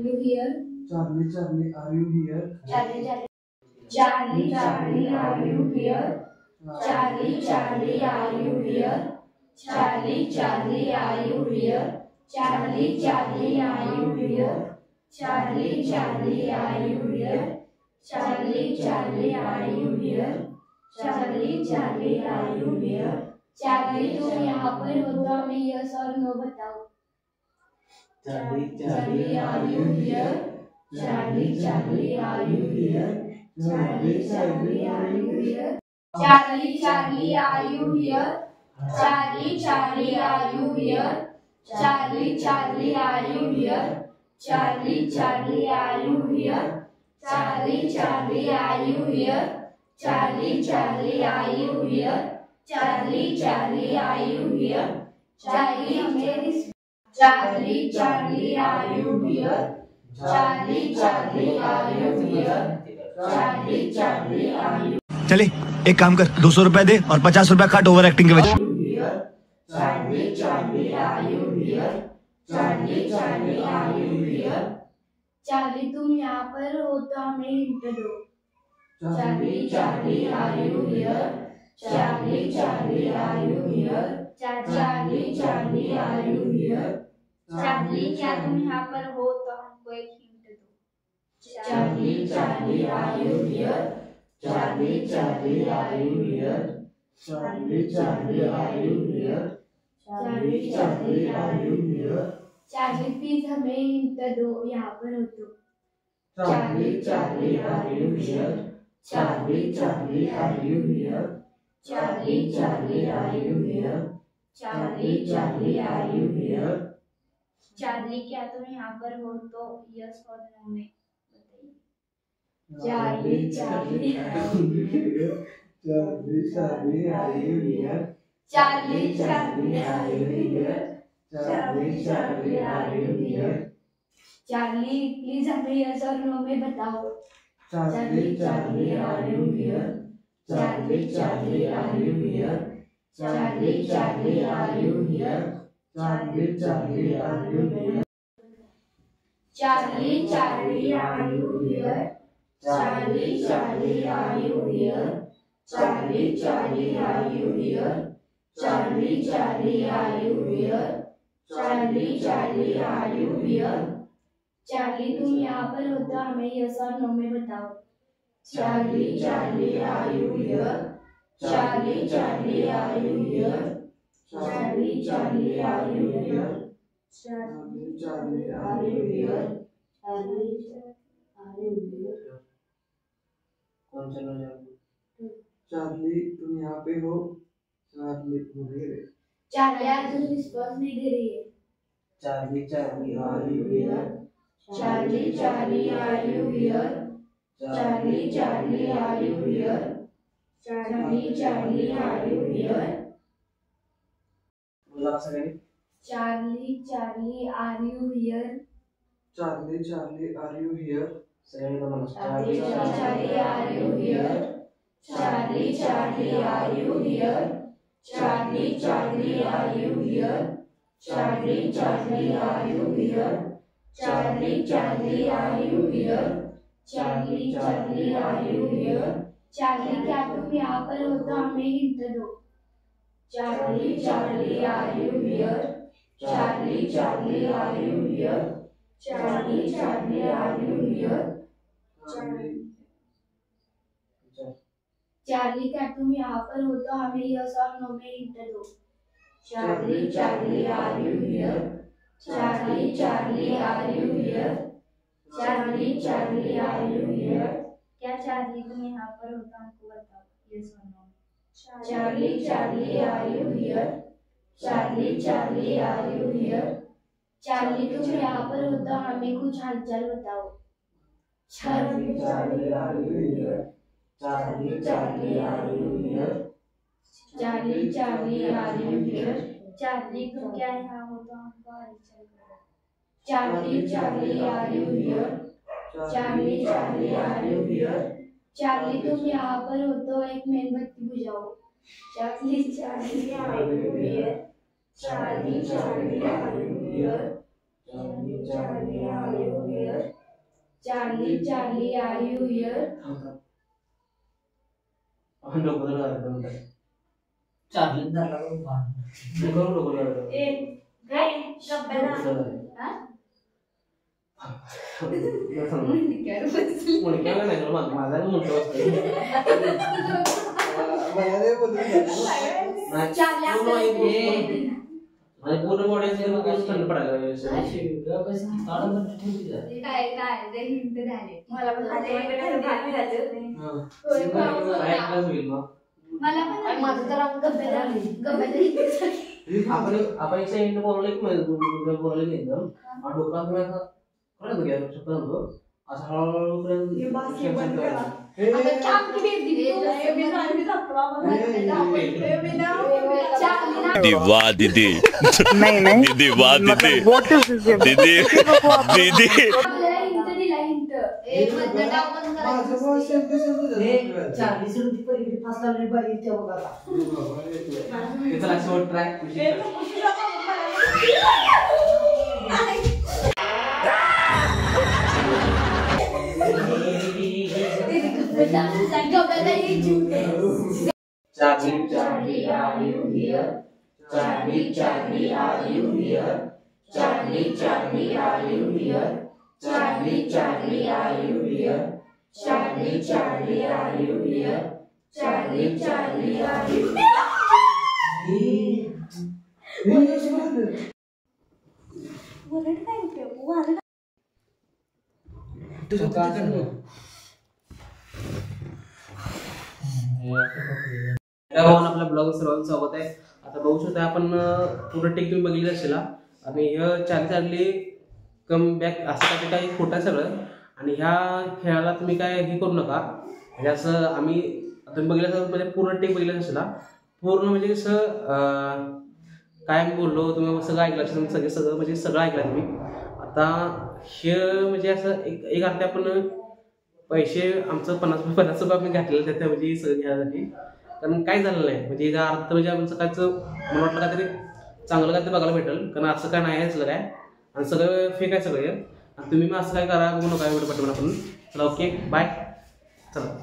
you here? Charlie, Charlie, are you here? Charlie, Charlie, are you here? Charlie, Charlie, are you here? Charlie, Charlie, are you here? Charlie, Charlie, are you here? Charlie, Charlie, are you here? Charlie, Charlie, are you here? Charlie, Charlie, are you here? Charlie, तुम यहाँ पर हो तो हमें yes और no बताओ. Charlie, Charlie, are you here? Charlie, Charlie, are you here? Charlie, Charlie, are you here? Charlie, Charlie, are you here? Charlie, Charlie, are you here? Charlie, Charlie, are you here? Charlie, Charlie, are you here? Charlie, Charlie, are you here? Charlie, Charlie, are you here? Charlie, Charlie, are you here? Charlie, Charlie, Charlie, are you here? Charlie, Charlie, are you here? Charlie, Charlie, are you चले एक काम कर 200 रुपए दे और 50 रुपए काट over acting के वजह. here? Charlie, Charlie, are you here? Charlie, Charlie, are you here? Charlie, तुम यहाँ पर हो तो हमें हिंट दो. Charlie, Charlie, are you here? Charlie, Charlie, are you here? Charlie, Charlie, are you here? Charlie, क्या तुम यहाँ पर हो तो हमको एक हिंट दो. Charlie, Charlie, are you here? Charlie, Charlie, are you here? Charlie, Charlie, are you here? Charlie, Charlie, are you here? Charlie, please हमें हिंट दो यहाँ पर हो तो. Charlie, Charlie, are you here? Charlie, Charlie, are you here? Charlie, Charlie, are you here? Charlie, Charlie, are you here? Charlie, क्या तुम यहाँ पर हो तो यस और नो में बताइए. Charlie, Charlie, are you here? Charlie, Charlie, are you here? Charlie, Charlie, are you here? Charlie, Charlie, are you here? Charlie, please हमें यस और नो में बताओ. Charlie, Charlie, are you here? Charlie, Charlie, are you here? Charlie, Charlie, are you here? Charlie, Charlie, are you here? Charlie, Charlie, are you here? Charlie, Charlie, are you here? Charlie, Charlie, are you here? Charlie, Charlie, are you here? Charlie, Charlie, are you here? Charlie, तुम यहाँ पर हो तो हमें yes और no में बताओ. Charlie, Charlie, are you here? Charlie, Charlie, are you here? Charlie, Charlie, are you here? Charlie, Charlie, Are you here? Charlie, are you here? कौन सा नजर? Charlie, तुम यहाँ पे हो? Charlie, मुझे. Charlie, आज तुम रिस्पॉन्स नहीं दे रही है. Charlie, Charlie, are you here? Charlie, Charlie, are you here? Charlie, Charlie, are you here? Charlie, Charlie, are you here? बोला सही. Charlie, Charlie, are you here? Charlie, Charlie, are you here? सही तो बोला. Charlie, Charlie, are you here? Charlie, Charlie, are you here? Charlie, Charlie, are you here? Charlie, Charlie, are you here? Charlie, Charlie, are you here? Charlie, Charlie, are you here? Charlie, क्या तुम यहाँ पर हो तो हमें hint दो. Charlie, Charlie, are you here? Charlie, Charlie, are you here? Charlie, Charlie, are you here? Charlie, क्या तुम यहाँ पर हो तो हमें यस और नो में हिंट दो. Charlie, Charlie, are you here? Charlie, Charlie, are you here? Charlie, Charlie, are you here? क्या Charlie तुम यहाँ पर हो तो हमको बताओ. Yes or no? Charlie, Charlie, are you here? Charlie, Charlie, are you here? Charlie, तुम यहाँ पर हो तो हमें कुछ हालचाल बताओ. Charlie, Charlie, are you here? Charlie, Charlie, are you here? Charlie, Charlie, are you here? Charlie, तुम क्या यहाँ हो तो हमको हालचाल करो. Charlie, Charlie, are you here? Charlie, Charlie, are you here? Charlie, तुम यहाँ पर हो तो एक मेणबत्ती बुझाओ. Charlie, Charlie, are you here? Charlie, Charlie, are you here? Charlie, Charlie, are you here? Charlie, Charlie, are you here? Charlie धरला करून पूर्ण बॉडी थंड पडायला आपण एक सेकंड बोलले की बोलले नाही एकदम डोका असं हळूहळू वाह दीदी दीदी वाह दीदी दीदी दीदी Charlie, Charlie, are you here? Charlie, Charlie, are you here? Charlie, Charlie, are you here? Charlie, Charlie, are you here? Charlie, Charlie, are you here? Charlie, Charlie, are you here? आपल्या ब्लॉग सर्वांचं स्वागत आहे. आता बघू शकता आपण पूर्ण take तुम्ही बघितली असेल आणि हे चार्ली कम बॅक असं काही खोटं सगळं. आणि ह्या खेळाला तुम्ही काय हे करू नका म्हणजे असं आम्ही तुम्ही बघितलं म्हणजे पूर्ण टेक बघितलं असेल पूर्ण म्हणजे कसं काय मी बोललो तुम्ही सगळं ऐकलं असेल सगळं म्हणजे सगळं ऐकलं तुम्ही. आता हे म्हणजे असं एक अर्थ आपण पैसे आमचं 50 रुपये आम्ही घातलेलं त्यात म्हणजे सगळं घ्यायसाठी. कारण काय झालेलं आहे म्हणजे याचा अर्थ म्हणजे आमचं कायचं मला वाटलं काहीतरी चांगलं काहीतरी बघायला भेटेल. कारण असं काय नाही आहे सगळं काय आणि सगळं फेक आहे सगळं. आणि तुम्ही मग असं काय करा बघू नका एवढं पटवून आपण. चला ओके बाय चला.